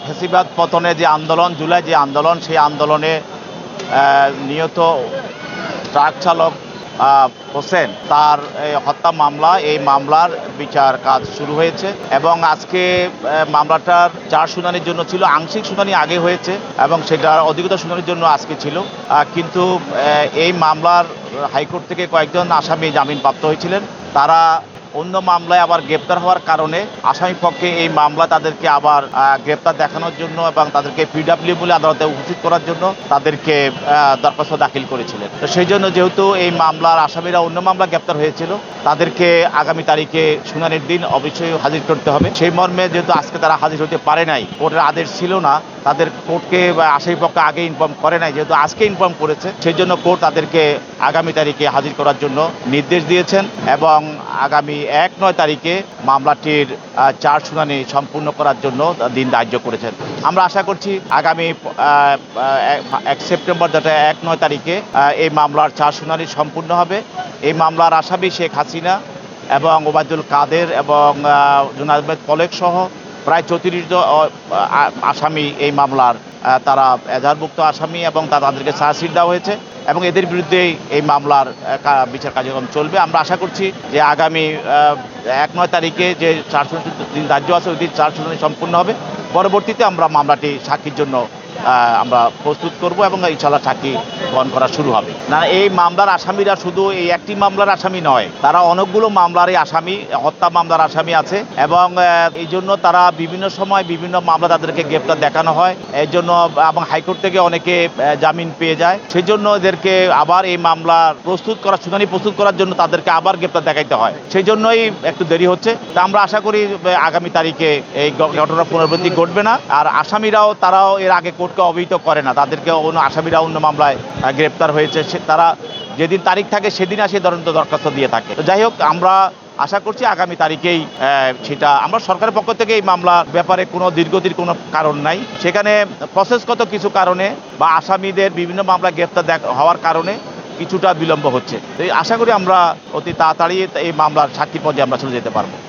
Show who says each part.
Speaker 1: ফ্যাসিবাদ পতনে যে আন্দোলন, জুলাই যে আন্দোলন, সেই আন্দোলনে নিহত ট্রাক চালক হোসেন তার হত্যা মামলা, এই মামলার বিচার কাজ শুরু হয়েছে এবং আজকে মামলাটার 4 শুনানির জন্য ছিল। আংশিক শুনানি আগে হয়েছে এবং সেটার অধিকতর শুনানির জন্য আজকে ছিল। কিন্তু এই মামলার হাইকোর্ট থেকে কয়েকজন আসামি জামিনপ্রাপ্ত হয়েছিলেন। তারা অন্য মামলায় আবার গ্রেপ্তার হওয়ার কারণে আসামি পক্ষে এই মামলা তাদেরকে আবার গ্রেপ্তার দেখানোর জন্য এবং তাদেরকে পিডব্লিউ বলে আদালতে উপস্থিত করার জন্য তাদেরকে দরখাস্ত দাখিল করেছিলেন। তো সেই জন্য যেহেতু এই মামলার আসামিরা অন্য মামলা গ্রেপ্তার হয়েছিল, তাদেরকে আগামী তারিখে শুনানির দিন অবশ্যই হাজির করতে হবে। সেই মর্মে যেহেতু আজকে তারা হাজির হতে পারে নাই, কোর্টের আদেশ ছিল না, তাদের কোর্টকে আসামি পক্ষে আগে ইনফর্ম করে নাই, যেহেতু আজকে ইনফর্ম করেছে, সেই জন্য কোর্ট তাদেরকে আগামী তারিখে হাজির করার জন্য নির্দেশ দিয়েছেন এবং আগামী 1-9 তারিখে মামলাটির 4 শুনানি সম্পূর্ণ করার জন্য দিন ধার্য করেছেন। আমরা আশা করছি আগামী 1 সেপ্টেম্বর, যেটা 1-9 তারিখে এই মামলার 4 শুনানি সম্পূর্ণ হবে। এই মামলার আসামি শেখ হাসিনা এবং ওবায়দুল কাদের এবং জুনায়েদ আহমেদ পলেক সহ প্রায় 34 জন আসামি এই মামলার তারা এজাহারভুক্ত আসামি এবং তাদেরকে চার্জশিট দেওয়া হয়েছে এবং এদের বিরুদ্ধেই এই মামলার বিচার কার্যক্রম চলবে। আমরা আশা করছি যে আগামী 1-9 তারিখে যে 4 শুনানি দিন ধার্য আছে, ওই দিন 4 শুনানি সম্পূর্ণ হবে। পরবর্তীতে আমরা মামলাটি সাক্ষীর জন্য আমরা প্রস্তুত করব এবং ইনশাআল্লাহ সাক্ষী গ্রহণ করা শুরু হবে। না, এই মামলার আসামিরা শুধু এই একটি মামলার আসামি নয়, তারা অনেকগুলো মামলারই আসামি, হত্যা মামলার আসামি আছে এবং এই জন্য তারা বিভিন্ন সময় বিভিন্ন মামলা তাদেরকে গ্রেপ্তার দেখানো হয়। এই জন্য এবং হাইকোর্ট থেকে অনেকে জামিন পেয়ে যায়। সেই জন্য এদেরকে আবার এই মামলা শুনানি প্রস্তুত করার জন্য তাদেরকে আবার গ্রেপ্তার দেখাইতে হয়। সেই জন্যই একটু দেরি হচ্ছে। তা আমরা আশা করি আগামী তারিখে এই ঘটনার পুনরাবৃত্তি ঘটবে না। আর আসামিরাও তারাও এর আগে কোর্টকে অবহিত করে না, তাদেরকে আসামিরা অন্য মামলায় গ্রেপ্তার হয়েছে, তারা যেদিন তারিখ থাকে সেদিন আসে দরখাস্ত দিয়ে থাকে। তো যাই হোক, আমরা আশা করছি আগামী তারিখেই সেটা, আমরা সরকারের পক্ষ থেকে এই মামলার ব্যাপারে কোনো দীর্ঘতির কোনো কারণ নাই। সেখানে প্রসেসগত কিছু কারণে বা আসামিদের বিভিন্ন মামলা গ্রেপ্তার হওয়ার কারণে কিছুটা বিলম্ব হচ্ছে। আশা করি আমরা অতি তাড়াতাড়ি এই মামলার সাক্ষী পর্যায়ে আমরা চলে যেতে পারবো।